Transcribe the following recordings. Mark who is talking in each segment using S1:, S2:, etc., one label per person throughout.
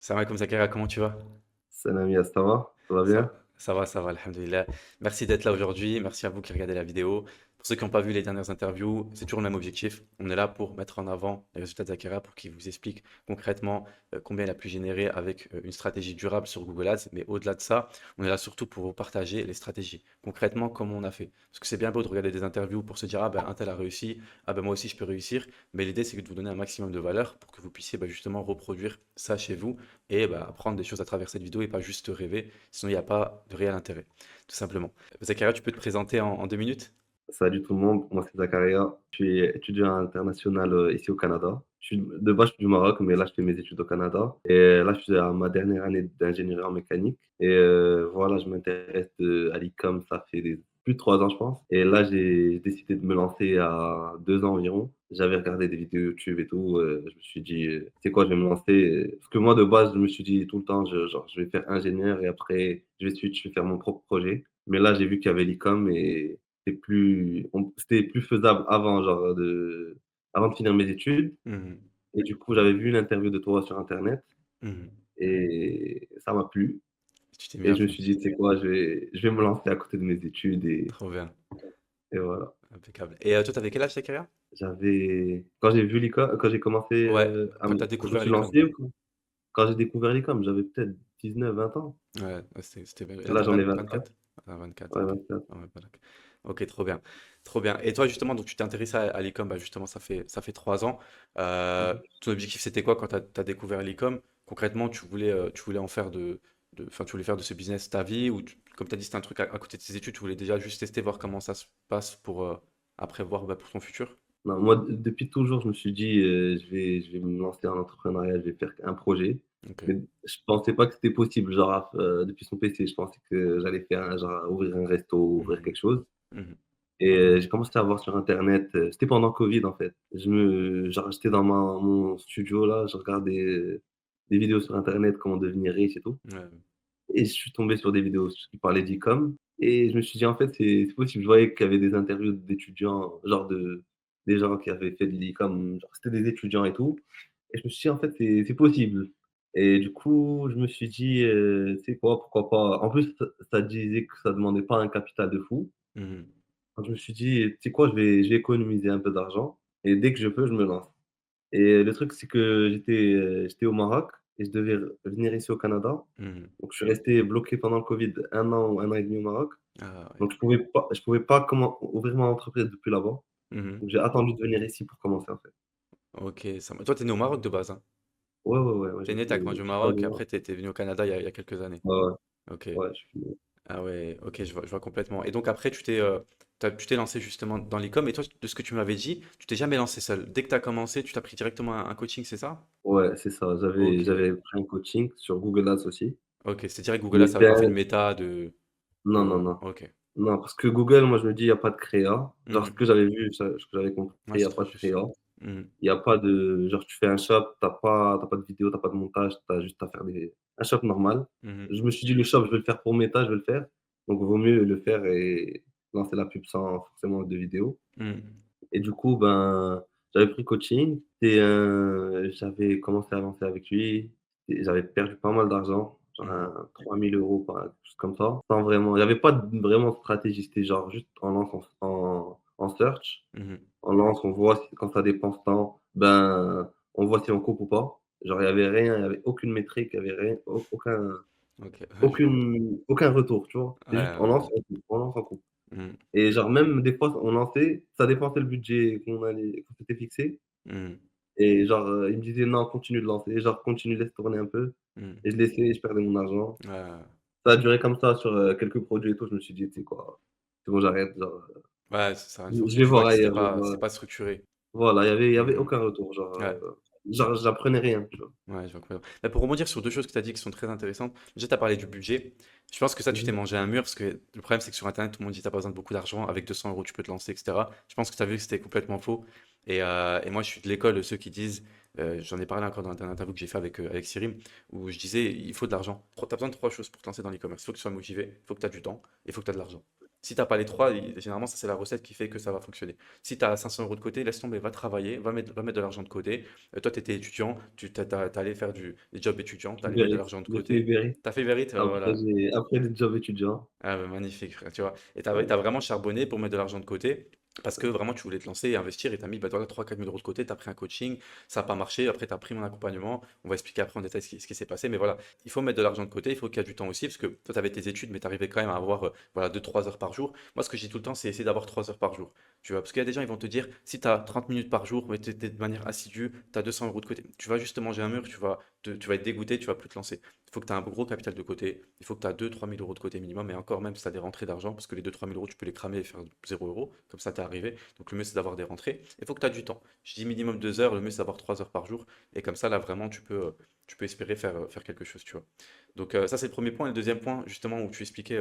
S1: Salam alaikum Zakaria, comment tu vas?
S2: Salam Yas, ça va? Ça va bien?
S1: Ça va, alhamdoulilah. Merci d'être là aujourd'hui. Merci à vous qui regardez la vidéo. Pour ceux qui n'ont pas vu les dernières interviews, c'est toujours le même objectif. On est là pour mettre en avant les résultats de Zakaria pour qu'il vous explique concrètement combien il a pu générer avec une stratégie durable sur Google Ads. Mais au-delà de ça, on est là surtout pour vous partager les stratégies. Concrètement, comment on a fait. Parce que c'est bien beau de regarder des interviews pour se dire, ah ben un tel a réussi, ah ben moi aussi je peux réussir. Mais l'idée, c'est de vous donner un maximum de valeur pour que vous puissiez justement reproduire ça chez vous et apprendre des choses à travers cette vidéo et pas juste rêver. Sinon, il n'y a pas de réel intérêt, tout simplement. Zakaria, tu peux te présenter en 2 minutes?
S2: Salut tout le monde, moi c'est Zakaria, je suis étudiant international ici au Canada. De base, je suis du Maroc, mais là je fais mes études au Canada. Et là, je suis à ma dernière année d'ingénierie en mécanique. Et voilà, je m'intéresse à l'e-com, ça fait plus de 3 ans, je pense. Et là, j'ai décidé de me lancer à 2 ans environ. J'avais regardé des vidéos YouTube et tout. Je me suis dit, c'est quoi, je vais me lancer. Parce que moi, de base, je me suis dit tout le temps, genre, je vais faire ingénieur et après, je vais faire mon propre projet. Mais là, j'ai vu qu'il y avait l'e-com et c'était plus faisable avant, avant de finir mes études.
S1: Mhm.
S2: Et du coup, j'avais vu une interview de toi sur internet
S1: Mhm.
S2: et ça m'a plu.
S1: Tu t'es mis
S2: Et
S1: à
S2: je me
S1: fond.
S2: suis dit, tu sais quoi, je vais me lancer à côté de mes études
S1: Trop bien.
S2: et voilà.
S1: Impeccable. Et toi, t'avais quel âge, Zakaria?
S2: Quand j'ai vu l'e-com, quand j'ai commencé,
S1: Ouais, quand t'as
S2: quand je me
S1: découvert
S2: suis
S1: l'e-com.
S2: lancé, quand j'ai découvert l'e-com, j'avais peut-être 19, 20 ans.
S1: Ouais, c'était bien. Et
S2: Et
S1: là,
S2: là,
S1: t'as
S2: j'en ai
S1: 24?
S2: 24.
S1: Ah, 24,
S2: Ouais,
S1: ok.
S2: 24.
S1: Ah ouais, voilà. Ok, trop bien. Trop bien. Et toi, justement, donc tu t'es intéressé à l'e-com, justement, ça fait 3 ans. Ton objectif, c'était quoi quand t'as découvert l'e-com? Concrètement, tu voulais en faire enfin, tu voulais faire de ce business ta vie ou comme tu as dit, c'était un truc à côté de tes études, tu voulais déjà juste tester, voir comment ça se passe pour après voir pour ton futur?
S2: Non, moi, depuis toujours, je me suis dit, je vais me lancer en entrepreneuriat, je vais faire un projet.
S1: Ok.
S2: Mais je pensais pas que c'était possible, genre, depuis son PC. Je pensais que j'allais faire ouvrir un resto, ouvrir
S1: Mhm.
S2: quelque chose.
S1: Mhm.
S2: Et j'ai commencé à voir sur internet, c'était pendant Covid, en fait. J'étais dans mon studio là, je regardais des vidéos sur internet, comment devenir riche et tout.
S1: Ouais.
S2: Et je suis tombé sur des vidéos qui parlaient d'e-com et je me suis dit: «En fait, c'est possible». Je voyais qu'il y avait des interviews d'étudiants, genre des gens qui avaient fait de l'e-com, genre c'était des étudiants et tout et je me suis dit: «En fait, c'est possible» et du coup, je me suis dit: «Tu sais quoi? Pourquoi pas?» En plus, ça disait que ça demandait pas un capital de fou.
S1: Mhm.
S2: Donc je me suis dit: «Tu sais quoi? Je vais économiser un peu d'argent et dès que je peux, je me lance». Et le truc, c'est que j'étais au Maroc et je devais venir ici au Canada.
S1: Mhm.
S2: Donc je suis resté bloqué pendant le Covid 1 an ou 1 an et demi au Maroc.
S1: Ah ouais.
S2: Donc je pouvais pas ouvrir mon entreprise depuis là-bas.
S1: Mhm.
S2: Donc j'ai attendu de venir ici pour commencer, en fait.
S1: Ok, Toi, t'es né au Maroc de base, hein?
S2: Ouais, ouais, ouais, ouais,
S1: T'es né, t'as grandi au
S2: je suis pas
S1: Maroc, et
S2: loin.
S1: après t'es venu au Canada il y a quelques années.
S2: Ouais, ouais,
S1: Ok.
S2: ouais, je suis
S1: Ah ouais, ok, je vois complètement. Et donc après, tu t'es lancé justement dans l'e-com. Et toi, de ce que tu m'avais dit, tu t'es jamais lancé seul. Dès que tu as commencé, tu t'as pris directement un coaching, c'est ça?
S2: ouais, c'est ça. J'avais
S1: Ok,
S2: j'avais pris un coaching sur Google Ads aussi.
S1: ok. C'est direct Google
S2: Mais
S1: Ads, ça avait
S2: c'était
S1: pas fait de
S2: un
S1: méta de.
S2: non, non, non.
S1: Ok.
S2: Non, parce que Google, moi, je me dis: «Il y a pas de créa». Genre ce
S1: Mhm.
S2: que j'avais vu, ce que j'avais compris,
S1: Ouais,
S2: il y
S1: c'est
S2: a
S1: trop
S2: pas de
S1: juste.
S2: créa.
S1: Mhm.
S2: Il y a pas de genre tu fais un shop, tu as pas de vidéo, tu as pas de montage, tu as juste à faire un shop normal.
S1: Mhm.
S2: Je me suis dit: «Le shop, je vais le faire pour Meta, je vais le faire». Donc vaut mieux le faire et lancer la pub sans forcément de vidéo.
S1: Mhm.
S2: Et du coup, ben, j'avais pris coaching et j'avais commencé à avancer avec lui et j'avais perdu pas mal d'argent, genre
S1: Mhm.
S2: 3 000 € par quelque chose comme ça, sans vraiment il y avait pas vraiment de stratégie, c'était genre juste on lance en search,
S1: Mhm.
S2: on lance, on voit si quand ça dépense tant, ben, on voit si on coupe ou pas. Genre il y avait rien, il y avait aucune métrique, il y avait rien,
S1: Ok, ouais, je vois.
S2: aucun retour, tu vois?
S1: Ouais,
S2: C'est juste on
S1: ouais,
S2: lance,
S1: ouais.
S2: on coupe, on lance, on coupe.
S1: Mhm.
S2: Et genre même des fois on lançait, ça dépassait le budget qu'on s'était fixé
S1: Mhm.
S2: et genre, il me disait: «Non, continue de lancer», genre: «Continue, laisse tourner un peu»
S1: Mhm.
S2: et je laissais et je perdais mon argent.
S1: Ouais,
S2: Ça a duré comme ça sur, quelques produits et tout, je me suis dit: «Tu sais quoi? C'est bon, j'arrête, genre,
S1: ouais, c'est ça. Une fois que
S2: je
S1: tu
S2: vais
S1: tu vois
S2: voir
S1: que c'était
S2: ailleurs,
S1: pas,
S2: genre,
S1: c'était pas structuré.
S2: voilà, il y avait
S1: Mhm.
S2: aucun retour,
S1: Ouais.
S2: genre j'apprenais rien, tu vois?
S1: Ouais, je vois complètement. Bah, pour rebondir sur deux choses que tu as dit qui sont très intéressantes, déjà, tu as parlé du budget. Je pense que ça, tu
S2: Mmh
S1: t'es
S2: mh.
S1: mangé un mur parce que le problème, c'est que sur Internet, tout le monde dit que tu pas besoin de beaucoup d'argent. Avec 200 euros, tu peux te lancer, etc. Je pense que tu as vu que c'était complètement faux. Et moi, je suis de l'école de ceux qui disent, j'en ai parlé encore dans une interview que j'ai fait avec Sirim, où je disais, il faut de l'argent. Tu as besoin de trois choses pour te lancer dans l'e-commerce. Il faut que tu sois motivé, il faut que tu aies du temps, et il faut que tu aies de l'argent. Si tu as pas les 3, généralement, ça c'est la recette qui fait que ça va fonctionner. Si tu as 500 € de côté, laisse tomber, va travailler, va mettre de l'argent de côté. Toi, tu étais étudiant, tu allé faire des jobs étudiants, tu allé mettre de
S2: Uber
S1: l'argent de
S2: J'ai fait
S1: côté.
S2: Uber
S1: Tu as fait Verit, voilà.
S2: après des jobs étudiants.
S1: Ah, bah, magnifique, frère, tu vois. Et tu as,
S2: Ouais.
S1: vraiment charbonné pour mettre de l'argent de côté parce que vraiment tu voulais te lancer et investir et tu as mis bah, voilà, 3 000 à 4 000 € de côté, tu as pris un coaching, ça n'a pas marché, après tu as pris mon accompagnement. On va expliquer après en détail ce qui s'est passé. Mais voilà, il faut mettre de l'argent de côté, il faut qu'il y ait du temps aussi parce que toi tu avais tes études, mais tu arrivais quand même à avoir voilà, 2-3 heures par jour. Moi, ce que je dis tout le temps, c'est essayer d'avoir 3 heures par jour. Tu vois, parce qu'il y a des gens, ils vont te dire si tu as 30 minutes par jour, mais t'es de manière assidue, tu as 200 € de côté. Tu vas juste te manger un mur, tu vas être dégoûté, tu vas plus te lancer. Il faut que tu aies un gros capital de côté. Il faut que tu as 2-3 000 € de côté minimum. Et encore, même si tu as des rentrées d'argent, parce que les 2-3 000 €, tu peux les cramer et faire 0 €. Comme ça, tu es arrivé. Donc, le mieux, c'est d'avoir des rentrées. Il faut que tu as du temps. Je dis minimum 2 heures. Le mieux, c'est d'avoir 3 heures par jour. Et comme ça, là, vraiment, tu peux espérer faire quelque chose, tu vois. Donc, ça, c'est le premier point. Et le deuxième point, justement, où tu expliquais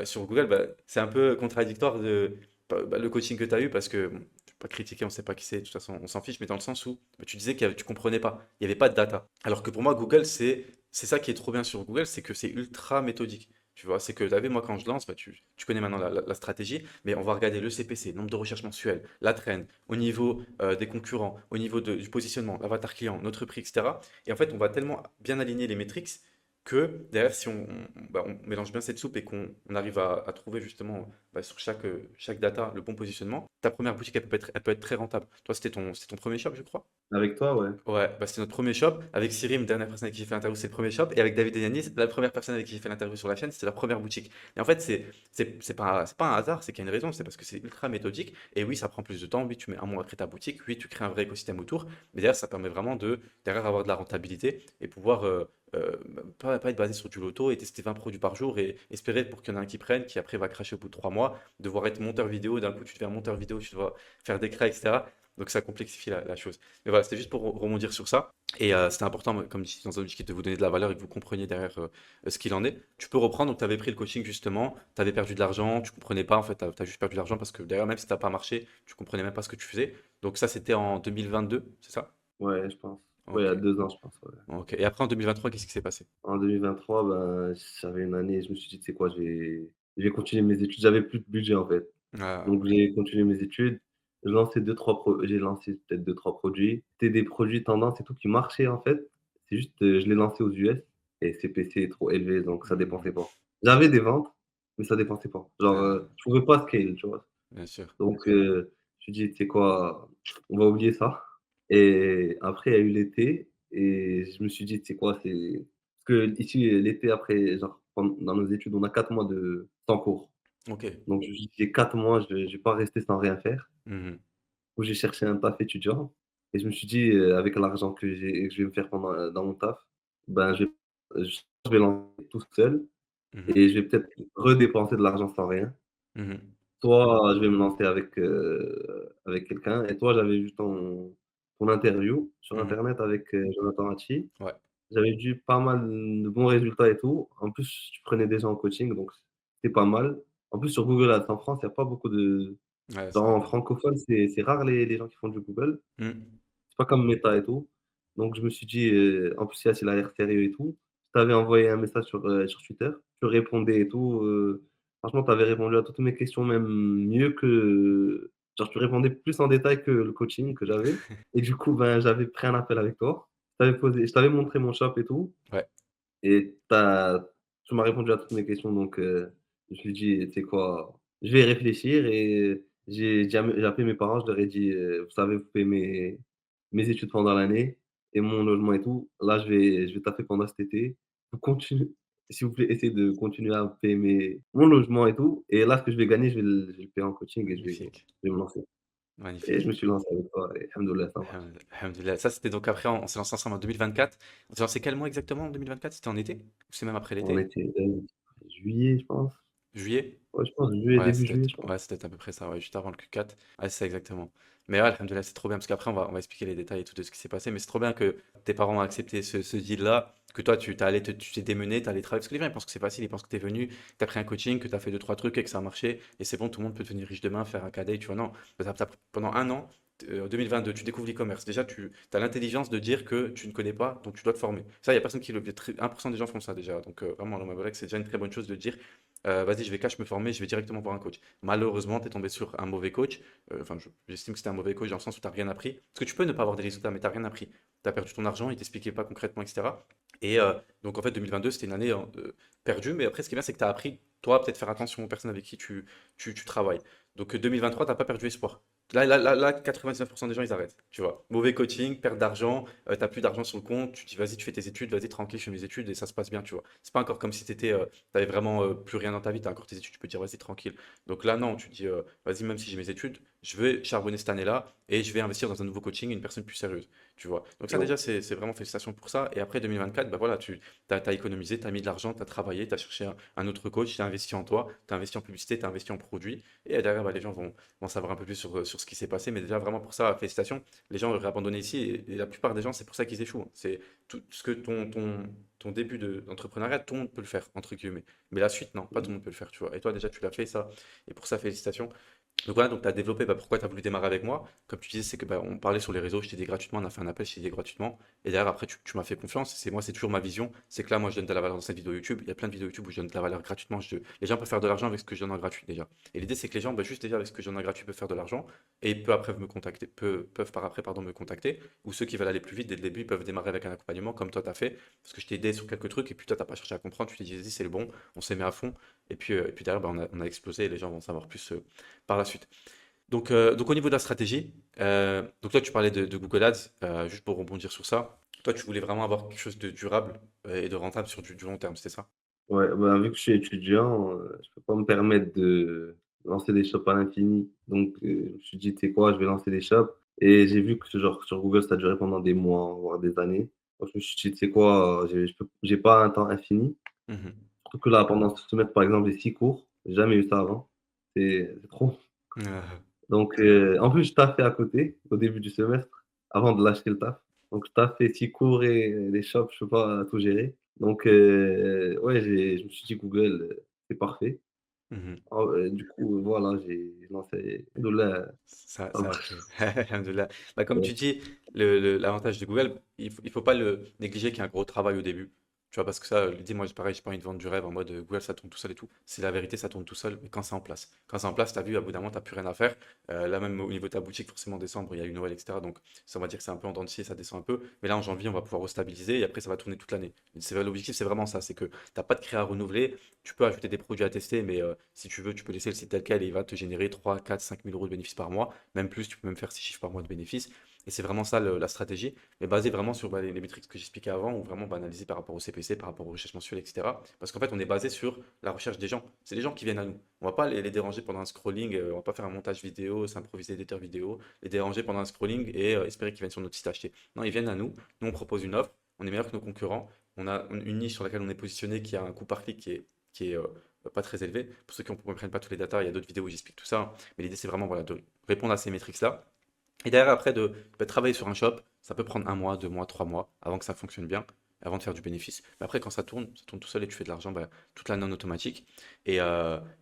S1: sur Google, bah, c'est un peu contradictoire le coaching que tu as eu parce que. Bon, je vais pas critiquer, on sait pas qui c'est, de toute façon, on s'en fiche, mais dans le sens où bah, tu disais que tu comprenais pas, il n'y avait pas de data. Alors que pour moi, Google, c'est ça qui est trop bien sur Google, c'est que c'est ultra méthodique. Tu vois, c'est que tu moi, quand je lance, bah, tu connais maintenant la stratégie, mais on va regarder le CPC, nombre de recherches mensuelles, la trend, au niveau des concurrents, au niveau du positionnement, l'avatar client, notre prix, etc. Et en fait, on va tellement bien aligner les métriques que derrière, si on mélange bien cette soupe et qu'on arrive à trouver justement bah, sur chaque data le bon positionnement, ta première boutique, elle peut être très rentable. Toi, c'était ton premier shop, je crois?
S2: Avec toi, ouais.
S1: Ouais, bah c'était notre premier shop. Avec Sirim, dernière personne avec qui j'ai fait l'interview, c'est le premier shop. Et avec David et Yannis, la première personne avec qui j'ai fait l'interview sur la chaîne, c'était la première boutique. Et en fait, c'est pas un hasard, c'est qu'il y a une raison, c'est parce que c'est ultra méthodique. Et oui, ça prend plus de temps. Oui, tu mets un mois à créer ta boutique. Oui, tu crées un vrai écosystème autour. Mais derrière, ça permet vraiment derrière, avoir de la rentabilité et pouvoir pas être basé sur du loto et tester 20 produits par jour et espérer pour qu'il y en ait un qui prenne, qui après va cracher au bout de 3 mois, devoir être monteur vidéo. D'un coup, tu deviens monteur vidéo, tu dois faire des créas, etc. Donc ça complexifie la chose. Mais voilà, c'était juste pour rebondir sur ça. Et c'était important, comme je dis dans un objectif, de vous donner de la valeur et que vous compreniez derrière ce qu'il en est. Tu peux reprendre, donc tu avais pris le coaching justement, tu avais perdu de l'argent, tu comprenais pas, en fait, tu as juste perdu de l'argent parce que derrière, même si ça n'a pas marché, tu comprenais même pas ce que tu faisais. Donc ça, c'était en 2022, c'est ça?
S2: Ouais, je pense. Ouais, il y
S1: Ok.
S2: a 2 ans, je pense, ouais.
S1: Ok. Et après, en 2023, qu'est-ce qui s'est passé?
S2: En 2023, ben, j'avais une année, je me suis dit: «Tu sais quoi? Je vais continuer mes études». J'avais plus de budget, en fait.
S1: Ah,
S2: Donc j'ai continué mes études. J'ai lancé peut-être 2-3 produits. C'était des produits tendance et tout qui marchaient, en fait. C'est juste, je l'ai lancé aux US et CPC est trop élevé, donc ça dépensait
S1: hmm,
S2: pas. J'avais des ventes, mais ça dépensait pas. Genre,
S1: ah,
S2: je pouvais pas scale, tu vois?
S1: bien sûr.
S2: Donc je me suis dit: «Tu sais quoi? On va oublier ça». Et après, il y a eu l'été et je me suis dit: «Tu sais quoi? C'est» parce qu'ici, l'été après, genre, dans nos études, on a 4 mois sans cours.
S1: Ok.
S2: Donc je me suis dit: «J'ai 4 mois, je vais pas rester sans rien faire».
S1: Mhm.
S2: Où j'ai cherché un taf étudiant et je me suis dit, avec l'argent que je vais me faire dans mon taf, ben, je vais lancer tout seul
S1: Mhm.
S2: et je vais peut-être redépenser de l'argent sans rien.
S1: Mhm.
S2: Soit je vais me lancer avec quelqu'un et toi, j'avais vu ton interview sur
S1: Mhm.
S2: internet avec, Jonathan Hachi.
S1: Ouais.
S2: J'avais vu pas mal de bons résultats et tout. En plus, tu prenais des gens en coaching, donc c'était pas mal. En plus, sur Google Ads en France, il y a pas beaucoup de
S1: Ouais,
S2: dans
S1: ça.
S2: en francophone, c'est rare les gens qui font du Google.
S1: Hmm.
S2: C'est pas comme Meta et tout. Donc je me suis dit, en plus Yass il a l'air sérieux et tout. Je t'avais envoyé un message sur Twitter. Tu répondais et tout, franchement tu avais répondu à toutes mes questions même mieux que genre tu répondais plus en détail que le coaching que j'avais et du coup, ben, j'avais pris un appel avec toi. Je t'avais montré mon shop et tout
S1: Ouais.
S2: et tu m'as répondu à toutes mes questions donc je me suis dit: «Tu sais quoi? Je vais y réfléchir» et j'ai appelé mes parents, je leur ai dit: «Vous savez, vous payez mes études pendant l'année et mon logement et tout. Là, je vais taffer pendant cet été. Vous continuez s'il vous plaît, essayez de continuer à payer mon logement et tout et là, ce que je vais gagner, je vais le payer en coaching et
S1: Magnifique.
S2: je vais me lancer» et je
S1: Magnifique.
S2: me suis lancé avec toi et alhamdoulilah, ça marche.
S1: Alhamdoulilah. Ça, c'était donc après, on s'est lancé ensemble en 2024. On s'est lancé quel mois exactement en 2024? C'était en été? Ou c'est même après
S2: On
S1: l'été?
S2: était, juillet, je pense.
S1: Juillet?
S2: Ouais, je pense juillet,
S1: Ouais,
S2: début juillet, je pense.
S1: c'était à peu près ça, ouais, juste avant le Q4. Ouais, c'est ça exactement. Mais ouais, alhamdoulilah, c'est trop bien, parce qu'après, on va expliquer les détails et tout de ce qui s'est passé. Mais c'est trop bien que tes parents ont accepté ce deal-là, que toi, tu t'es démené, tu allé travailler. Parce que les gens, ils pensent que c'est facile, ils pensent que tu es venu, tu as pris un coaching, que tu as fait deux, trois trucs et que ça a marché. Et c'est bon, tout le monde peut devenir riche demain, faire un cadet, tu vois. Non, pendant un an, En 2022, tu découvres l'e-commerce. Déjà, tu as l'intelligence de dire que tu ne connais pas, donc tu dois te former. Ça, il n'y a personne qui le fait. 1% des gens font ça déjà. Donc, vraiment, dans ma collègue, c'est déjà une très bonne chose de dire vas-y, je vais cash me former, je vais directement voir un coach. Malheureusement, tu es tombé sur un mauvais coach. Enfin, j'estime que c'était un mauvais coach dans le sens où tu n'as rien appris. Parce que tu peux ne pas avoir des résultats, mais tu n'as rien appris. Tu as perdu ton argent, il t'expliquait pas concrètement, etc. Et donc, en fait, 2022, c'était une année hein, perdue. Mais après, ce qui est bien, c'est que tu as appris, toi, peut-être faire attention aux personnes avec qui tu travailles. Donc, 2023, tu n'as pas perdu espoir. Là, 99% des gens, ils arrêtent, tu vois. Mauvais coaching, perte d'argent, t'as plus d'argent sur le compte, tu dis vas-y, tu fais tes études, vas-y, tranquille, je fais mes études et ça se passe bien, tu vois. C'est pas encore comme si t'avais vraiment plus rien dans ta vie, t'as encore tes études, tu peux dire vas-y, tranquille. Donc là, non, tu dis vas-y, même si j'ai mes études, je vais charbonner cette année-là et je vais investir dans un nouveau coaching, une personne plus sérieuse, tu vois. Donc ça, déjà, c'est vraiment félicitations pour ça. Et après 2024, bah voilà, t'as économisé, t'as mis de l'argent, t'as travaillé, t'as cherché un autre coach, t'as investi en toi, t'as investi en publicité, t'as investi en produit. Et derrière, bah, les gens vont savoir un peu plus sur ce qui s'est passé. Mais déjà, vraiment pour ça, félicitations. Les gens auraient abandonné ici et la plupart des gens, c'est pour ça qu'ils échouent, hein. C'est tout ce que ton début d'entrepreneuriat, tout le monde peut le faire, entre guillemets. Mais la suite, non, pas tout le monde peut le faire, tu vois. Et toi, déjà, tu l'as fait, ça. Et pour ça, félicitations. Donc voilà, donc tu as développé, bah, pourquoi tu as voulu démarrer avec moi. Comme tu disais, c'est que bah, on parlait sur les réseaux, je t'ai dit gratuitement, on a fait un appel, je t'ai dit gratuitement. Et derrière, après, tu m'as fait confiance. C'est moi, c'est toujours ma vision. C'est que là, moi, je donne de la valeur dans cette vidéo YouTube. Il y a plein de vidéos YouTube où je donne de la valeur gratuitement. Les gens peuvent faire de l'argent avec ce que je donne en gratuit déjà. Et l'idée, c'est que les gens, bah, juste déjà avec ce que je donne en gratuit, peuvent faire de l'argent. Et peu après me contacter, peuvent par après, pardon, me contacter. Ou ceux qui veulent aller plus vite dès le début, ils peuvent démarrer avec un accompagnement comme toi, tu as fait. Parce que je t'ai aidé sur quelques trucs. Et puis toi, tu pas cherché à comprendre. Tu t'es dit, vas-y, c'est le bon. On s'est mis à fond. Et puis derrière, bah, on a explosé et les gens vont savoir plus par la suite. Donc au niveau de la stratégie, donc toi tu parlais de Google Ads, juste pour rebondir sur ça. Toi tu voulais vraiment avoir quelque chose de durable et de rentable sur du long terme, c'était ça?
S2: Ouais, bah, vu que je suis étudiant, je peux pas me permettre de lancer des shops à l'infini. Donc, je me suis dit: «Tu sais quoi? Je vais lancer des shops» et j'ai vu que ce genre sur Google, ça durait pendant des mois, voire des années. Donc je me suis dit: «Tu sais quoi? J'ai pas un temps infini».
S1: Mhm.
S2: Surtout que là, pendant ce semestre, par exemple, j'ai 6 cours. J'ai jamais eu ça avant. C'est trop. Donc, en plus, je taffais à côté, au début du semestre, avant de lâcher le taf. Donc je taffais 6 cours et les shops, je peux pas tout gérer. Donc, ouais, je me suis dit: «Google, c'est parfait».
S1: Mhm.
S2: Du coup, voilà, j'ai lancé Alhamdoulilah,
S1: Ça,
S2: ça
S1: ça a pris.
S2: marche.
S1: Alhamdoulilah. Bah, comme tu
S2: Ouais.
S1: dis, l'avantage de Google, il faut pas le négliger qu'il y a un gros travail au début. Tu vois, parce que ça, l'idée, moi, c'est pareil, j'ai pas envie de vendre du rêve en mode Google, ça tourne tout seul et tout. C'est la vérité, ça tourne tout seul, mais quand c'est en place. Quand c'est en place, tu as vu, à bout d'un moment, tu plus rien à faire. Là, même au niveau de ta boutique, forcément, décembre, il y a eu Noël, etc. Donc, ça, on va dire que c'est un peu en dents de scie, ça descend un peu. Mais là, en janvier, on va pouvoir restabiliser et après, ça va tourner toute l'année. L'objectif, c'est vraiment ça, c'est que t'as pas de créa à renouveler. Tu peux ajouter des produits à tester, mais si tu veux, tu peux laisser le site tel quel et il va te générer 3 4 5 000 euros de bénéfices par mois. Même plus, tu peux même faire 6 chiffres par mois de bénéfices. Et c'est vraiment ça la stratégie, mais basée vraiment sur bah, les métriques que j'expliquais avant, ou vraiment bah, analysé par rapport au CPC, par rapport aux recherches mensuelles, etc. Parce qu'en fait, on est basé sur la recherche des gens. C'est les gens qui viennent à nous. On va pas les déranger pendant un scrolling, on va pas faire un montage vidéo, s'improviser éditeur vidéo, les déranger pendant un scrolling et espérer qu'ils viennent sur notre site acheter. Non, ils viennent à nous. Nous, on propose une offre. On est meilleur que nos concurrents. On a une niche sur laquelle on est positionné qui a un coût par clic qui est pas très élevé. Pour ceux qui ne comprennent pas tous les datas, il y a d'autres vidéos où j'explique tout ça, hein. Mais l'idée, c'est vraiment voilà, de répondre à ces métriques-là. Et derrière, après, de bah, travailler sur un shop, ça peut prendre un mois, 2 mois, 3 mois avant que ça fonctionne bien, avant de faire du bénéfice. Mais après, quand ça tourne tout seul et tu fais de l'argent bah, toute l'année en automatique. Et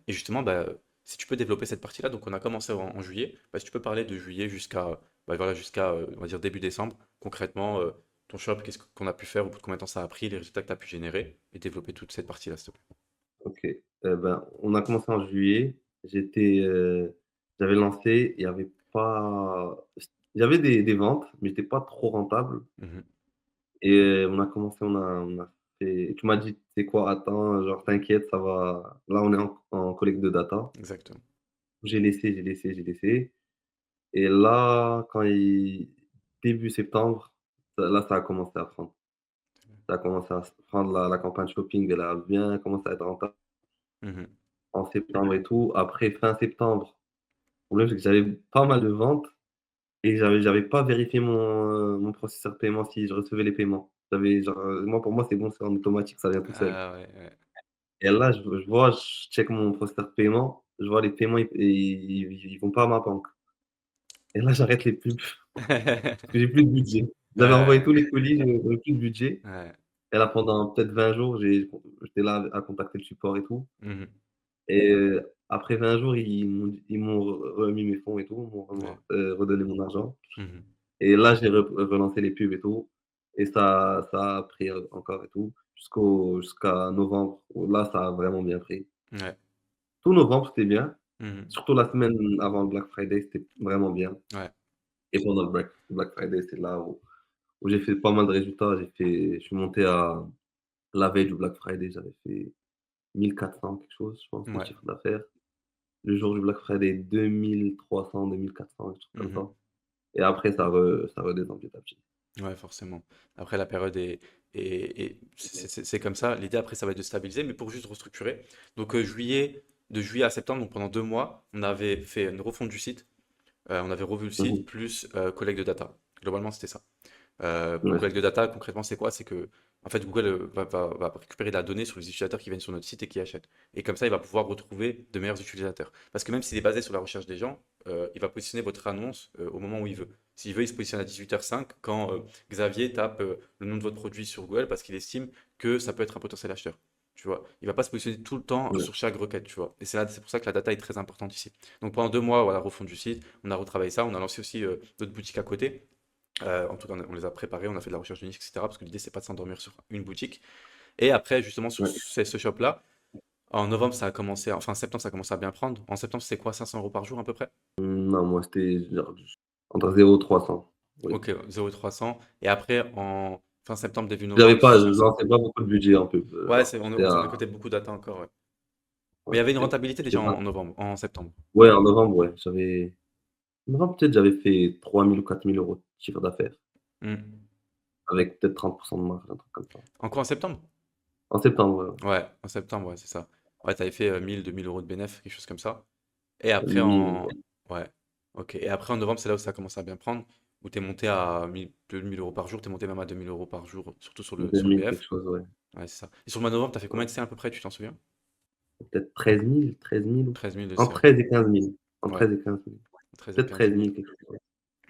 S1: justement, bah, si tu peux développer cette partie-là, donc on a commencé en juillet, bah, si tu peux parler de juillet jusqu'à bah, voilà, jusqu'à on va dire début décembre, concrètement, ton shop, qu'est-ce qu'on a pu faire, au bout de combien de temps ça a pris, les résultats que tu as pu générer, et développer toute cette partie-là, s'il te plaît.
S2: OK. Ben, on a commencé en juillet. J'étais, j'avais lancé, il y avait pas il y avait des ventes, mais j'étais pas trop rentable
S1: Mhm.
S2: et on a commencé, on a fait tu m'as dit: «Tu sais quoi? Attends, genre t'inquiète, ça va». Là, on est en collecte de data.
S1: Exactement.
S2: J'ai laissé et là, début septembre, ça a commencé à prendre. Ça a commencé à se prendre, la campagne shopping, elle a bien commencé à être rentable
S1: Mhm.
S2: en septembre et tout. Après fin septembre, le problème, c'est que j'avais pas mal de ventes et j'avais pas vérifié mon processeur de paiement si je recevais les paiements. J'avais genre, moi, pour moi, c'est bon, c'est en automatique, ça vient tout seul
S1: Ah ouais, ouais.
S2: et là, je vois, je check mon processeur de paiement, je vois les paiements, ils vont pas à ma banque et là, j'arrête les pubs parce que j'ai plus de budget. J'avais envoyé tous les colis, j'avais plus de budget
S1: Ouais.
S2: et là, pendant peut-être 20 jours, j'étais là à contacter le support et tout
S1: Mhm.
S2: et après 20 jours, ils m'ont remis mes fonds et tout, m'ont
S1: Ouais.
S2: redonné mon argent.
S1: Mmh.
S2: Et là, j'ai relancé les pubs et tout. Et ça a pris encore et tout, jusqu'à novembre, où là, ça a vraiment bien pris.
S1: Ouais.
S2: Tout novembre, c'était bien.
S1: Mmh.
S2: Surtout la semaine avant le Black Friday, c'était vraiment bien.
S1: Ouais.
S2: Et pendant le Black Friday, c'est là où j'ai fait pas mal de résultats. Je suis monté à la veille du Black Friday, j'avais fait 1 400 quelque chose, je pense, mon
S1: Ouais.
S2: chiffre d'affaires. Le jour du Black Friday, 2 300, 2 400, un truc comme
S1: Mmh.
S2: ça. Et après, ça redescend petit à petit.
S1: Ouais, forcément. Après, la période est c'est comme ça. L'idée, après, ça va être de stabiliser, mais pour juste restructurer. Donc, de juillet à septembre, donc pendant 2 mois, on avait fait une refonte du site. On avait revu le
S2: Mmh
S1: site
S2: mh.
S1: plus collecte de data. Globalement, c'était ça.
S2: Ouais,
S1: Collecte de data, concrètement, c'est quoi? C'est que, en fait, Google va récupérer de la donnée sur les utilisateurs qui viennent sur notre site et qui achètent. Et comme ça, il va pouvoir retrouver de meilleurs utilisateurs. Parce que même s'il est basé sur la recherche des gens, il va positionner votre annonce au moment où il veut. S'il veut, il se positionne à 18h05 quand Xavier tape le nom de votre produit sur Google parce qu'il estime que ça peut être un potentiel acheteur. Tu vois, il va pas se positionner tout le temps
S2: ouais,
S1: sur chaque requête, tu vois. Et c'est pour ça que la data est très importante ici. Donc pendant 2 mois, voilà, refonte du site, on a retravaillé ça, on a lancé aussi d'autres boutiques à côté. En tout cas, on les a préparés, on a fait de la recherche de niche, etc. Parce que l'idée, c'est pas de s'endormir sur une boutique. Et après, justement, sur
S2: ouais.
S1: ce shop-là, en novembre, ça a commencé, enfin septembre, ça a commencé à bien prendre. En septembre, c'était quoi, 500 € par jour à peu près?
S2: Non, moi, c'était genre entre 0 et 300. Oui.
S1: Ok, 0,300. Et après, en fin septembre, début
S2: J'avais
S1: novembre,
S2: pas je
S1: 500.
S2: lançais pas beaucoup de budget en pub,
S1: Ouais,
S2: genre,
S1: on
S2: j'étais
S1: on
S2: à
S1: a côté beaucoup data encore, ouais. Mais
S2: ouais,
S1: il y avait une
S2: j'étais
S1: rentabilité déjà
S2: j'étais pas
S1: en novembre, en septembre.
S2: ouais, en novembre, ouais, en novembre, peut-être, j'avais fait 3 000 ou 4 000 € de chiffre d'affaires,
S1: Hmm.
S2: avec peut-être 30 de marge, un truc comme ça.
S1: Encore en septembre?
S2: En septembre, ouais,
S1: Ouais, en septembre, ouais, c'est ça. Ouais, t'avais fait 1000, 2000 € de bénéfice, quelque chose comme ça. Et
S2: ouais,
S1: après
S2: 1000,
S1: en ouais, OK et après en novembre, c'est là où ça a commencé à bien prendre, où tu es monté à 1 000 par jour, tu es monté même à 2 000 € par jour, surtout sur le
S2: 2000 quelque
S1: BF.
S2: chose, ouais.
S1: Ouais, c'est ça. Et sur le mois de novembre, tu as fait combien
S2: Ouais.
S1: de C à peu près, tu t'en souviens?
S2: Peut-être 13 000 ou
S1: 13 000 de
S2: entre
S1: C, OK.
S2: 13 et 15 000. Entre
S1: Ouais,
S2: 13 et 15 000.
S1: 13 et
S2: Peut-être
S1: 15
S2: 13
S1: 000.
S2: 000 quelque chose, ouais.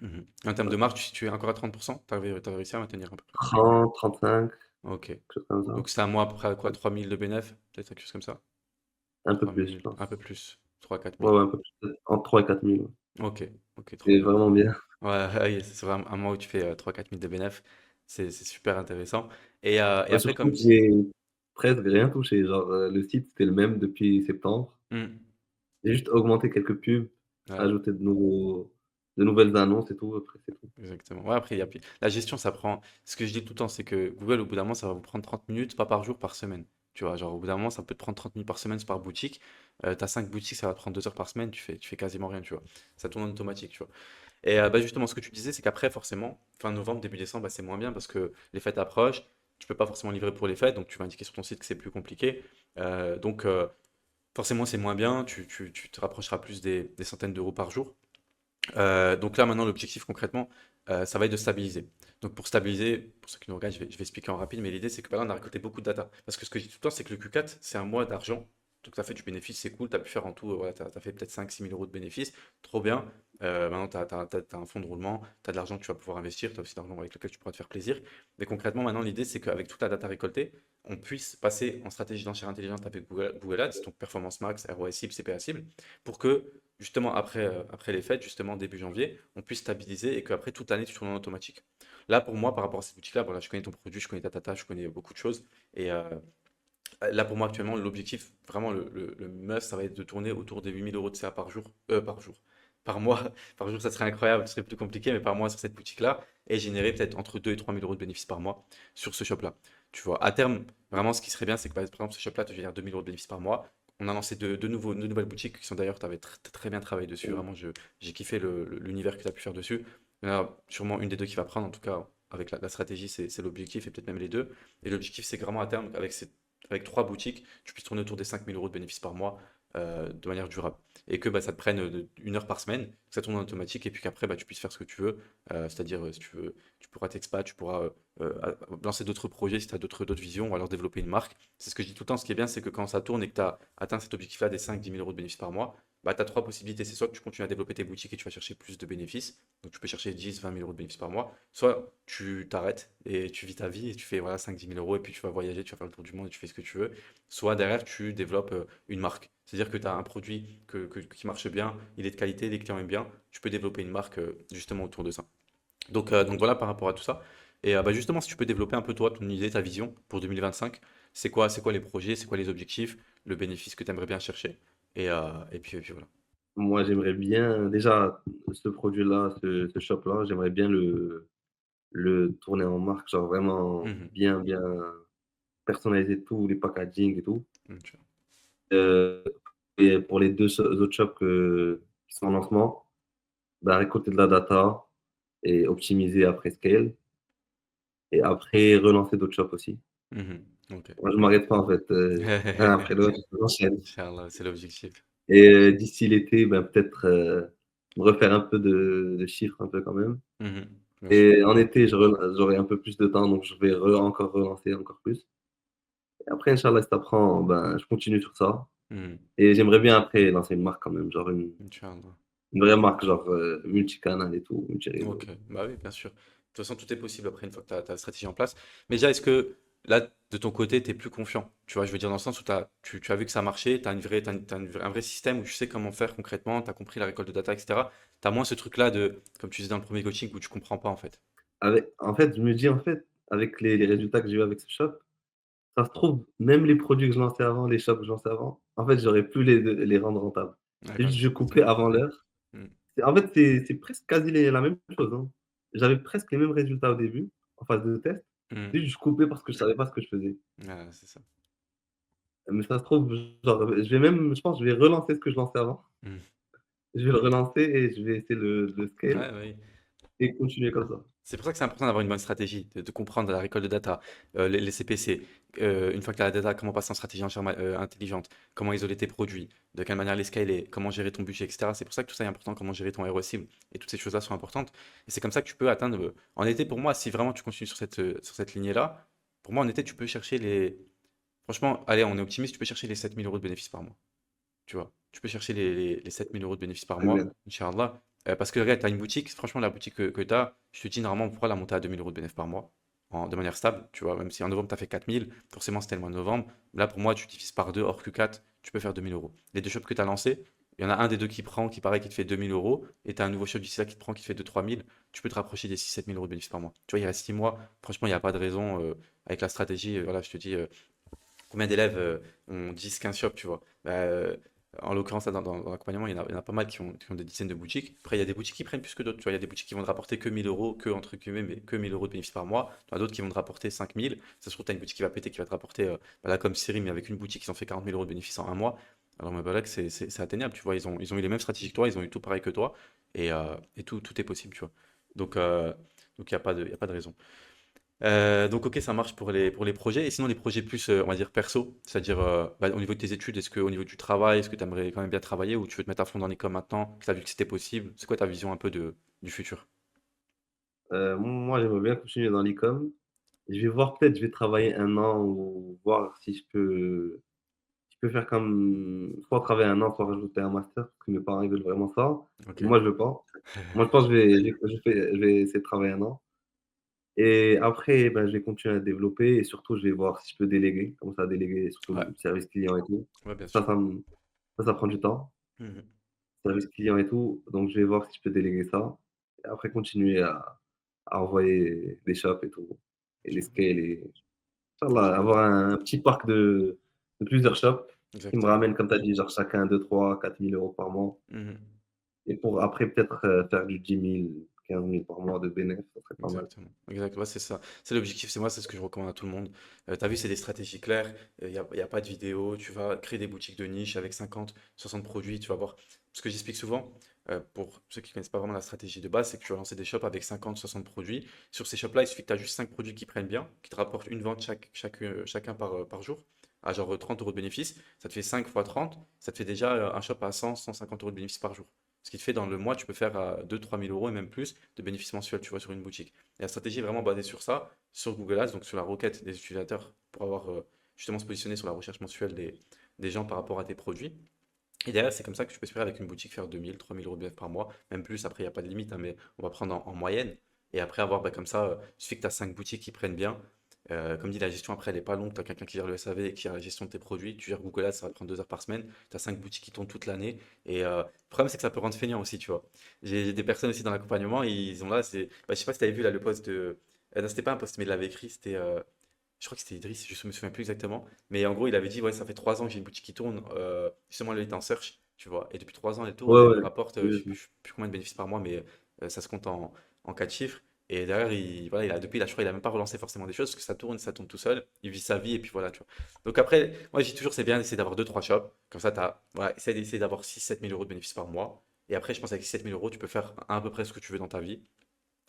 S1: Mmh. En termes
S2: Ouais.
S1: de marge, tu es encore à 30? Tu avais réussi à maintenir à peu près?
S2: 30, 35, quelque
S1: OK.
S2: chose comme ça.
S1: Donc c'est un mois à peu près à quoi?
S2: Ouais.
S1: 3 000 de bénéf? Peut-être quelque chose comme ça?
S2: Un peu
S1: Trois
S2: plus, je
S1: mille,
S2: pense.
S1: un peu plus, 3 000 4
S2: Ouais,
S1: 000.
S2: ouais, un peu plus, peut-être entre 3 et 4 000, ouais.
S1: OK, OK, trop
S2: C'est
S1: bien.
S2: vraiment bien.
S1: Ouais, oui, c'est vraiment un mois où tu fais 3 000 4 000 de bénéf, c'est super intéressant. Et
S2: Bah,
S1: après,
S2: surtout
S1: comme
S2: que
S1: dit.
S2: j'ai presque rien touché. Genre, le site, c'était le même depuis septembre.
S1: Mmh.
S2: J'ai juste augmenté quelques pubs,
S1: Ouais,
S2: ajouté de nouvelles annonces et tout, après c'est tout.
S1: exactement. Ouais, après, la gestion, ça prend. Ce que je dis tout le temps, c'est que Google, au bout d'un moment, ça va vous prendre 30 minutes, pas par jour, par semaine. Tu vois, genre, au bout d'un moment, ça peut te prendre 30 minutes par semaine, c'est par boutique. T'as 5 boutiques, ça va te prendre 2 heures par semaine, tu fais quasiment rien, tu vois. Ça tourne en automatique, tu vois. Et bah, justement, ce que tu disais, c'est qu'après, forcément, fin novembre, début décembre, bah, c'est moins bien parce que les fêtes approchent. Tu peux pas forcément livrer pour les fêtes, donc tu vas indiquer sur ton site que c'est plus compliqué. Donc, forcément, c'est moins bien. Tu te rapprocheras plus des centaines d'euros par jour. Donc là, maintenant, l'objectif concrètement, ça va être de stabiliser. Donc pour stabiliser, pour ceux qui nous regardent, je vais expliquer en rapide, mais l'idée c'est que bah, là, on a récolté beaucoup de data. Parce que ce que je dis tout le temps, c'est que le Q4, c'est un mois d'argent. Donc tu as fait du bénéfice, c'est cool, tu as pu faire en tout, voilà, tu as fait peut-être 5 000 6 000 € de bénéfices, trop bien. Maintenant, tu as un fonds de roulement, tu as de l'argent que tu vas pouvoir investir, tu as aussi de l'argent avec lequel tu pourras te faire plaisir. Mais concrètement, maintenant, l'idée c'est qu'avec toute la data récoltée, on puisse passer en stratégie d'enchère intelligente avec Google Ads, donc Performance Max, ROI cible, CPA cible, pour que justement après les fêtes, justement début janvier, on puisse stabiliser et qu'après toute l'année tu tournes en automatique. Là pour moi par rapport à cette boutique-là, voilà, je connais ton produit, je connais ta tata, je connais beaucoup de choses. Et là pour moi actuellement l'objectif, vraiment le must, ça va être de tourner autour des 8 000 € de CA par mois, par jour ça serait incroyable, ce serait plus compliqué, mais par mois sur cette boutique-là, et générer peut-être entre 2 et 3 000 € de bénéfices par mois sur ce shop-là. Tu vois, à terme, vraiment ce qui serait bien, c'est que par exemple ce shop-là te génère 2 000 € de bénéfices par mois. On a lancé deux nouvelles boutiques qui sont d'ailleurs, tu avais très bien travaillé dessus. Vraiment, j'ai kiffé l'univers que tu as pu faire dessus. Il y en a sûrement une des deux qui va prendre. En tout cas, avec la stratégie, c'est l'objectif et peut-être même les deux. Et l'objectif, c'est que vraiment à terme, avec 3 boutiques, tu puisses tourner autour des 5 000 € de bénéfices par mois de manière durable. Et que bah, ça te prenne 1 heure par semaine, que ça tourne en automatique et puis qu'après, bah, tu puisses faire ce que tu veux. C'est-à-dire, si tu veux, tu pourras t'expat, tu pourras lancer d'autres projets si tu as d'autres visions ou alors développer une marque. C'est ce que je dis tout le temps. Ce qui est bien, c'est que quand ça tourne et que tu as atteint cet objectif-là des 5 10 000 € de bénéfices par mois, bah, tu as 3 possibilités. C'est soit que tu continues à développer tes boutiques et tu vas chercher plus de bénéfices, donc tu peux chercher 10 20 000 € de bénéfices par mois, soit tu t'arrêtes et tu vis ta vie et tu fais voilà, 5 10 000 € et puis tu vas voyager, tu vas faire le tour du monde et tu fais ce que tu veux, soit derrière tu développes une marque. C'est-à-dire que tu as un produit qui marche bien, il est de qualité, les clients aiment bien, tu peux développer une marque justement autour de ça. Donc voilà par rapport à tout ça. Et bah, justement, si tu peux développer un peu toi, ton idée, ta vision pour 2025, c'est quoi les projets, c'est quoi les objectifs, le bénéfice que tu aimerais bien chercher. Et puis voilà.
S2: Moi, j'aimerais bien déjà ce produit-là, ce shop-là, j'aimerais bien le tourner en marque, genre vraiment
S1: Mhm.
S2: bien personnaliser tous les packaging et tout.
S1: Ok.
S2: Heu et pour les 2 autres shops qui sont en lancement, bah, récolter de la data et optimiser après scale et après relancer d'autres shops aussi.
S1: Mhm. Ok.
S2: Moi, je m'arrête pas en fait, un après l'autre, j'enchaîne
S1: Inch'Allah, c'est l'objectif.
S2: et d'ici l'été, ben, peut-être, me refaire un peu de chiffres un peu quand même
S1: Mhm. Bien sûr.
S2: et en été, j'aurai un peu plus de temps donc je vais encore relancer encore plus et après inch'Allah si ça prend, ben, je continue sur ça
S1: Mhm.
S2: et j'aimerais bien après lancer une marque quand même, genre
S1: Inch'Allah.
S2: une vraie marque genre, multicanal et tout, multi-réseau.
S1: Ok, bah oui, bien sûr. De toute façon, tout est possible après une fois que tu as ta stratégie en place. Mais déjà, est-ce que là, de ton côté, tu es plus confiant? Tu vois, je veux dire, dans le sens où tu as vu que ça marchait, tu as, un vrai système où tu sais comment faire concrètement, tu as compris la récolte de data, etc. Tu as moins ce truc-là de, comme tu disais dans le premier coaching, où tu comprends pas en fait.
S2: En fait, je me dis, en fait, avec les résultats que j'ai eu avec ce shop, ça se trouve, même les produits que je lançais avant, les shops que je lançais avant, en fait, j'aurais pu les rendre rentables.
S1: Ouais,
S2: C'est
S1: quand
S2: juste
S1: même,
S2: que je
S1: c'est
S2: coupais
S1: possible.
S2: avant l'heure.
S1: Mm.
S2: En fait, c'est presque quasi la même chose, hein. J'avais presque les mêmes résultats au début, en phase de test. C'est
S1: Mm.
S2: juste que je coupais parce que je savais pas ce que je faisais.
S1: Ouais, c'est ça.
S2: Mais ça se trouve, genre, je pense, je vais relancer ce que je lançais avant.
S1: Mm.
S2: Je vais le relancer et je vais essayer le scale
S1: Ouais, oui.
S2: et continuer comme ça.
S1: C'est pour ça que c'est important d'avoir une bonne stratégie, de comprendre la récolte de data, les CPC, une fois que tu as la data, comment passer en stratégie intelligente, comment isoler tes produits, de quelle manière les scaler, comment gérer ton budget, etc. C'est pour ça que tout ça est important, comment gérer ton ROI cible. Et toutes ces choses-là sont importantes. Et c'est comme ça que tu peux atteindre. En été, pour moi, si vraiment tu continues sur cette lignée-là, pour moi, en été, tu peux chercher les. Franchement, allez, on est optimiste, tu peux chercher les 7 000 € de bénéfices par mois. Tu vois? Tu peux chercher les 7 000 € de bénéfices par
S2: Très
S1: mois,
S2: bien.
S1: Inch'Allah. Parce que regarde, tu as une boutique, franchement, la boutique que tu as, je te dis, normalement, on pourra la monter à 2 000 € de bénéfices par mois, de manière stable, tu vois? Même si en novembre, tu as fait 4 000, forcément, c'était le mois de novembre. Là, pour moi, tu divises par 2 hors Q4, tu peux faire 2 000 €. Les deux shops que tu as lancés, il y en a un des deux qui prend, qui paraît, qui te fait 2 000 €, et tu as un nouveau shop d'ici là qui te prend, qui te fait 2 000 à 3 000. Tu peux te rapprocher des 6 000 à 7 000 € de bénéfices par mois. Tu vois, il reste 6 mois. Franchement, il n'y a pas de raison, avec la stratégie, voilà, je te dis, combien d'élèves ont 10, 15 shops, tu vois? En l'occurrence, là, dans l'accompagnement, il y en a pas mal qui ont des dizaines de boutiques. Après, il y a des boutiques qui prennent plus que d'autres. Tu vois, il y a des boutiques qui vont te rapporter que 1 000 €, que entre guillemets, mais que 1 000 € de bénéfices par mois. Tu as d'autres qui vont te rapporter 5 000. Ça se trouve, tu as une boutique qui va péter, qui va te rapporter, bah là, comme Siri, mais avec une boutique, ils ont fait 40 000 € de bénéfices en un mois. Alors, bah là, que c'est atteignable, tu vois. Ils ont eu les mêmes stratégies que toi, ils ont eu tout pareil que toi. Et tout est possible, tu vois. Donc, euh, donc il y a pas de raison. Donc OK, ça marche pour les projets et sinon les projets plus, on va dire perso, c'est-à-dire, bah, au niveau de tes études, est-ce qu'au niveau du travail, est-ce que tu aimerais quand même bien travailler ou tu veux te mettre à fond dans l'école maintenant, que tu as vu que c'était possible? C'est quoi ta vision un peu du futur?
S2: Moi, j'aimerais bien continuer dans l'e-com. Je vais voir, peut-être, je vais travailler un an ou voir si je peux faire comme soit travailler un an, soit rajouter un master, parce que mes parents, ils veulent vraiment ça.
S1: OK.
S2: Moi, je veux pas. Moi, je pense que je vais essayer de travailler un an et après, ben, je vais continuer à développer et surtout, je vais voir si je peux déléguer, commencer à déléguer surtout
S1: Ouais,
S2: le service client et tout.
S1: ouais, bien
S2: Ça,
S1: sûr.
S2: ça prend du temps,
S1: Mmh.
S2: service client et tout, donc je vais voir si je peux déléguer ça et après continuer à envoyer des shops et tout et les
S1: Inch'Allah.
S2: scale et inch'Allah,
S1: Inch'Allah.
S2: avoir un petit parc de plusieurs shops qui me
S1: Exactement.
S2: ramènent, comme tu as dit, genre chacun 2 3 4 000 € par mois
S1: Mmh.
S2: et pour après peut-être, faire du 10 000 15 000 par mois de bénéfice, ça serait pas mal.
S1: Exactement, exact. Ouais, c'est ça. C'est l'objectif, c'est moi, c'est ce que je recommande à tout le monde. Tu as vu, c'est des stratégies claires. Il y a pas de vidéo. Tu vas créer des boutiques de niche avec 50, 60 produits. Tu vas voir. Ce que j'explique souvent, pour ceux qui ne connaissent pas vraiment la stratégie de base, c'est que tu vas lancer des shops avec 50, 60 produits. Sur ces shops-là, il suffit que tu as juste 5 produits qui prennent bien, qui te rapportent une vente chacun par jour, à genre 30 € de bénéfice. Ça te fait 5 fois 30. Ça te fait déjà un shop à 100, 150 € de bénéfice par jour. Ce qui te fait dans le mois, tu peux faire 2 000 à 3 000 € et même plus de bénéfices mensuels, tu vois, sur une boutique. Et la stratégie est vraiment basée sur ça, sur Google Ads, donc sur la requête des utilisateurs, pour avoir justement se positionner sur la recherche mensuelle des gens par rapport à tes produits. Et derrière, c'est comme ça que tu peux espérer avec une boutique faire 2 000, 3 000 € de bénéfices par mois, même plus. Après, il n'y a pas de limite, hein, mais on va prendre en moyenne. Et après avoir bah, comme ça, il suffit que tu as 5 boutiques qui prennent bien. Comme dit, la gestion après, elle est pas longue. Tu as quelqu'un qui gère le SAV et qui gère la gestion de tes produits. Tu gères Google Ads, ça va te prendre 2 heures par semaine. Tu as 5 boutiques qui tournent toute l'année. Et le problème, c'est que ça peut rendre feignant aussi, tu vois. J'ai des personnes aussi dans l'accompagnement, ils ont là, je sais pas si tu avais vu là le post de. Non, c'était pas un post, mais il l'avait écrit, je crois que c'était Idriss, je me souviens plus exactement. Mais en gros, il avait dit, ouais, ça fait 3 ans que j'ai une boutique qui tourne. Justement, elle était en search, tu vois. Et depuis 3 ans, elle tourne,
S2: Ouais,
S1: elle me
S2: ouais.
S1: rapporte, je sais
S2: Oui,
S1: plus combien de bénéfices par mois, mais ça se compte en 4 chiffres. Et derrière, voilà, depuis, là, je crois, il a même pas relancé forcément des choses, parce que ça tourne tout seul. Il vit sa vie, et puis voilà, tu vois. Donc après, moi, je dis toujours, c'est bien d'essayer d'avoir deux trois shops. Comme ça, voilà, essaie d'essayer d'avoir 6 000 à 7 000 euros de bénéfices par mois. Et après, je pense qu'avec 6 000 à 7 000 euros, tu peux faire à peu près ce que tu veux dans ta vie.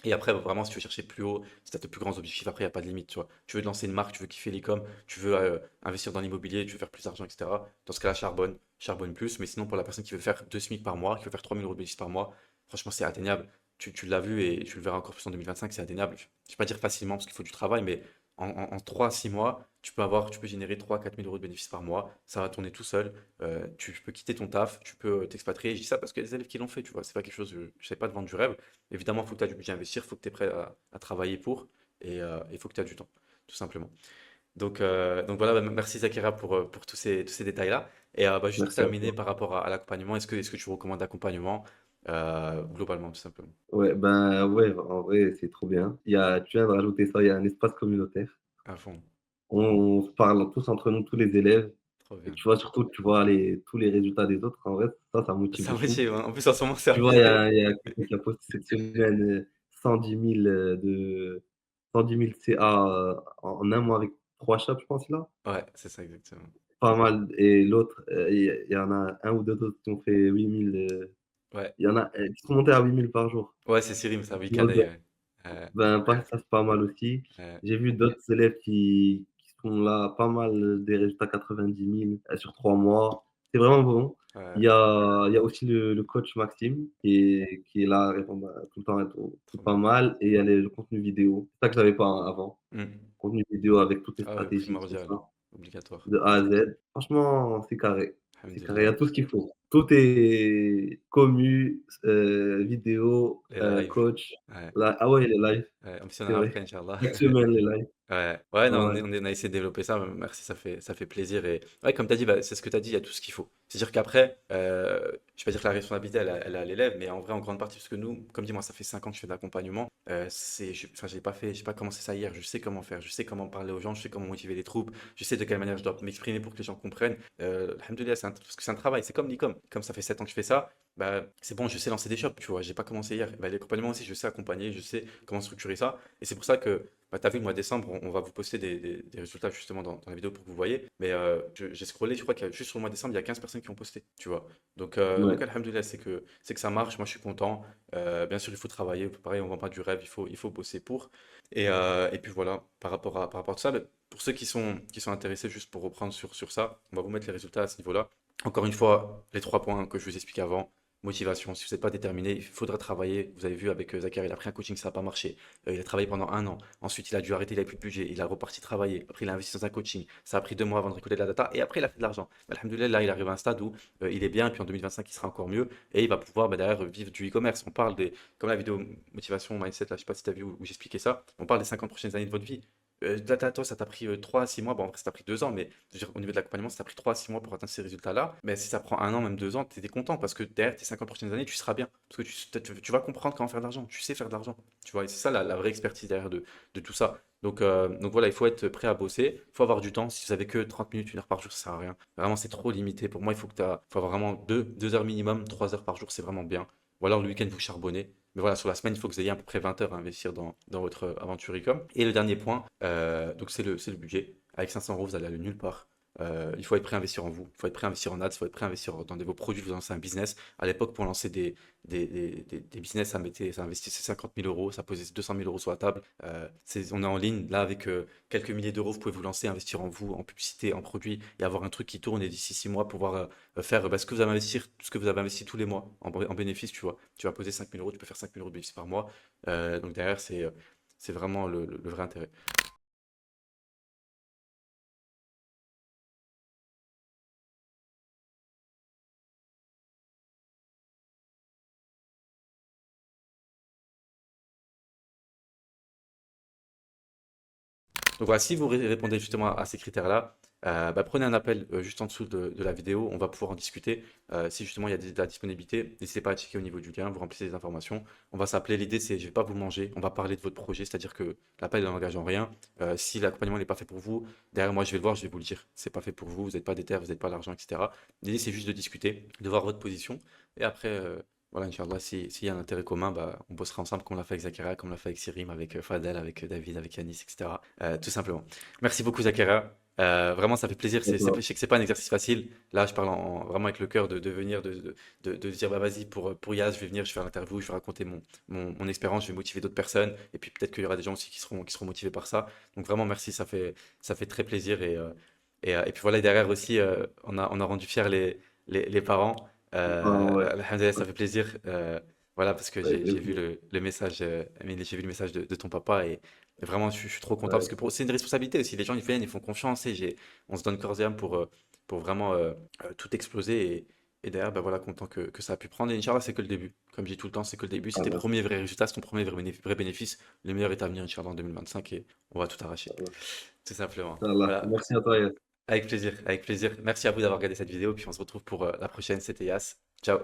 S1: Et après, vraiment, si tu veux chercher plus haut, si tu as de plus grands objectifs, après, il n'y a pas de limite, tu vois. Tu veux te lancer une marque, tu veux kiffer l'e-com, tu veux investir dans l'immobilier, tu veux faire plus d'argent, etc. Dans ce cas-là, charbonne, charbonne plus. Mais sinon, pour la personne qui veut faire 2 SMIC par mois, qui veut faire 3 000 euros de bénéfices par mois, franchement, c'est atteignable. Tu l'as vu et tu le verras encore plus en 2025, c'est atteignable. Je ne vais pas dire facilement parce qu'il faut du travail, mais en 3 à 6 mois, tu peux générer 3 000 à 4 000 euros de bénéfices par mois. Ça va tourner tout seul. Tu peux quitter ton taf, tu peux t'expatrier. Je dis ça parce qu'il y a des élèves qui l'ont fait, tu vois. C'est pas quelque chose, je ne sais pas de vendre du rêve. Évidemment, il faut que tu aies du budget à investir, il faut que tu es prêt à travailler pour, et il faut que tu aies du temps, tout simplement. Donc voilà, bah, merci Zakira pour tous ces détails-là. Et bah, juste pour
S2: merci à
S1: terminer
S2: toi.
S1: par rapport à l'accompagnement, est-ce que tu recommandes l'accompagnement globalement, tout simplement?
S2: Ouais, ben ouais, en vrai, c'est trop bien. Tu viens de rajouter ça, il y a un espace communautaire.
S1: À fond,
S2: On se parle tous entre nous, tous les élèves.
S1: trop
S2: Et
S1: bien.
S2: tu vois, surtout, tu vois tous les résultats des autres. En vrai, ça motive
S1: Ça
S2: de fou.
S1: motive, hein. En plus, en ce moment, c'est
S2: Tu vois,
S1: abusé.
S2: il y a quelqu'un qui a posté cette semaine 110 000 110 000 CA en un mois avec 3 shops, je pense, là.
S1: Ouais, c'est ça exactement.
S2: Pas mal. Et l'autre, il y en a un ou deux autres qui ont fait 8 000.
S1: Ouais,
S2: Il y en a qui sont montés à 8 000 par jour.
S1: ouais, c'est Sirim, ça,
S2: Tu vois,
S1: Wikadai. Ouais.
S2: ben, pas ça, c'est pas mal aussi.
S1: Ouais,
S2: J'ai vu d'autres élèves qui sont là, pas mal des résultats 90 000 sur 3 mois. C'est vraiment bon.
S1: ouais,
S2: Il y a aussi le coach Maxime qui est là à répondre à tout le temps et tout. C'est
S1: trop
S2: pas
S1: bien.
S2: mal et il y a le contenu vidéo. C'est ça que j'avais pas avant.
S1: Hmm.
S2: Contenu vidéo avec toutes les
S1: Ah ouais,
S2: stratégies, tout
S1: primordial,
S2: ça,
S1: obligatoire.
S2: de A à Z. Franchement, c'est carré. C'est carré, il y a
S1: Alhamdulillah.
S2: tout ce qu'il faut. Tout est commu, vidéo,
S1: Les lives.
S2: coach.
S1: Ouais,
S2: Ah ouais, les lives,
S1: ouais. En plus, on en
S2: c'est
S1: a
S2: vrai.
S1: après, Inch'Allah.
S2: Chaque semaine, les lives.
S1: Ouais, ouais, non,
S2: Ouais,
S1: on a essayé de développer ça. Merci, ça fait plaisir. Et ouais, comme tu as dit, bah, c'est ce que tu as dit, il y a tout ce qu'il faut. C'est-à-dire qu'après, je vais pas dire que la responsabilité, elle est à l'élève, mais en vrai, en grande partie, parce que nous, comme dit, moi, ça fait 5 ans que je fais de l'accompagnement. Enfin, j'ai pas commencé ça hier. Je sais comment faire, je sais comment parler aux gens, je sais comment motiver les troupes, je sais de quelle manière je dois m'exprimer pour que les gens comprennent. Alhamdoulilah, parce que c'est un travail, c'est comme l'e-com. Comme ça fait 7 ans que je fais ça, bah, c'est bon, je sais lancer des shops, tu vois, j'ai pas commencé hier. Bah, l'accompagnement aussi, je sais accompagner, je sais comment structurer ça. Et c'est pour ça que bah, tu as vu, le mois de décembre, on va vous poster des résultats justement dans la vidéo pour que vous voyez. Mais j'ai scrollé, je crois qu'il y a juste sur le mois de décembre, il y a 15 personnes qui ont posté, tu vois. Donc
S2: ouais.
S1: alhamdoulilah, c'est que ça marche, moi je suis content. Bien sûr, il faut travailler, pareil, on vend pas du rêve, il faut bosser pour. Et puis voilà, par rapport à tout ça, bah, pour ceux qui sont intéressés, juste pour reprendre sur ça, on va vous mettre les résultats à ce niveau-là. Encore une fois, les 3 points que je vous expliquais avant. Motivation, si vous n'êtes pas déterminé, il faudra travailler. Vous avez vu avec Zachary, il a pris un coaching, ça n'a pas marché. Il a travaillé pendant 1 an. Ensuite, il a dû arrêter, il n'avait plus de budget. Il a reparti travailler. Après, il a investi dans un coaching. Ça a pris 2 mois avant de récolter de la data. Et après, il a fait de l'argent. Mais alhamdoulilah, là, il arrive à un stade où il est bien. Et puis en 2025, il sera encore mieux. Et il va pouvoir derrière vivre du e-commerce. On parle comme la vidéo motivation, mindset, là, je sais pas si tu as vu où j'expliquais ça. On parle des 50 prochaines années de votre vie. Toi, ça t'a pris 3 à 6 mois. Bon, après, ça t'a pris 2 ans. Mais je veux dire, au niveau de l'accompagnement, ça t'a pris 3 à 6 mois pour atteindre ces résultats-là. Mais si ça prend 1 an, même 2 ans, tu es content. Parce que derrière tes 50 prochaines années, tu seras bien. Parce que tu vas comprendre comment faire de l'argent. Tu sais faire de l'argent. Tu vois, et c'est ça la vraie expertise derrière de tout ça. Donc voilà, il faut être prêt à bosser, il faut avoir du temps. Si vous avez que 30 minutes, 1 heure par jour, ça sert à rien. Vraiment, c'est trop limité. Pour moi, faut avoir vraiment 2 heures minimum, 3 heures par jour, c'est vraiment bien. Ou alors le week-end, vous charbonnez. Mais voilà, sur la semaine, il faut que vous ayez à peu près 20 heures à investir dans votre aventure e-com. Et le dernier point, donc c'est le budget. Avec 500 euros, vous allez aller nulle part. Il faut être prêt à investir en vous, il faut être prêt à investir en ads, il faut être prêt à investir dans vos produits, vous lancez un business. À l'époque, pour lancer des business, ça investissait 50 000 euros, ça posait 200 000 euros sur la table. On est en ligne, là, avec quelques milliers d'euros, vous pouvez vous lancer, investir en vous, en publicité, en produits, et avoir un truc qui tourne, et d'ici 6 mois, pouvoir faire ce que vous avez ce que vous avez investi tous les mois en bénéfice, tu vois. Tu vas poser 5 000 euros, tu peux faire 5 000 euros de bénéfice par mois. Donc derrière, c'est vraiment le vrai intérêt. Donc voilà, si vous répondez justement à ces critères-là, bah, prenez un appel juste en dessous de la vidéo, on va pouvoir en discuter. Si justement il y a de la disponibilité, n'hésitez pas à checker au niveau du lien, vous remplissez les informations. On va s'appeler, l'idée c'est, je vais pas vous manger, on va parler de votre projet, c'est-à-dire que l'appel n'engage en rien. Si l'accompagnement n'est pas fait pour vous, derrière moi je vais le voir, je vais vous le dire. C'est pas fait pour vous, vous n'êtes pas déter, vous n'êtes pas l'argent, etc. L'idée c'est juste de discuter, de voir votre position. Et après, voilà, Inch'Allah, s'il y a un intérêt commun, bah, on bossera ensemble comme on l'a fait avec Zakaria, comme on l'a fait avec Sirim, avec Fadel, avec David, avec Yanis, etc. Tout simplement. Merci beaucoup, Zakaria. Vraiment, ça fait plaisir. Je sais que c'est pas un exercice facile. Là, je parle vraiment avec le cœur de venir, de se dire, bah, vas-y, pour Yas, je vais venir, je vais faire l'interview, je vais raconter mon expérience, je vais motiver d'autres personnes. Et puis peut-être qu'il y aura des gens aussi qui seront motivés par ça. Donc vraiment, merci, ça fait très plaisir. Et puis voilà, et derrière aussi, on a rendu fiers les parents.
S2: Ah ouais,
S1: Alhamdoulilah, ça fait plaisir. Voilà, parce que
S2: ouais,
S1: j'ai vu le message, Amélie, j'ai vu le message de ton papa et vraiment, je suis trop content parce
S2: ouais,
S1: que c'est une responsabilité aussi. Les gens, ils viennent, ils font confiance et on se donne corps et âme pour vraiment tout exploser. Et derrière, bah voilà, content que ça a pu prendre. Et Inch'Allah, c'est que le début. Comme je dis tout le temps, c'est que le début. C'est
S2: ah,
S1: tes
S2: merci,
S1: premiers vrais résultats, c'est ton premier vrai bénéfice. Le meilleur est à venir, Inch'Allah, en 2025 et on va tout arracher. Tout simplement.
S2: Inch'Allah.
S1: Voilà.
S2: Merci à toi, Yass.
S1: Avec plaisir, avec plaisir. Merci à vous d'avoir regardé cette vidéo. Puis on se retrouve pour la prochaine. C'était Yas. Ciao.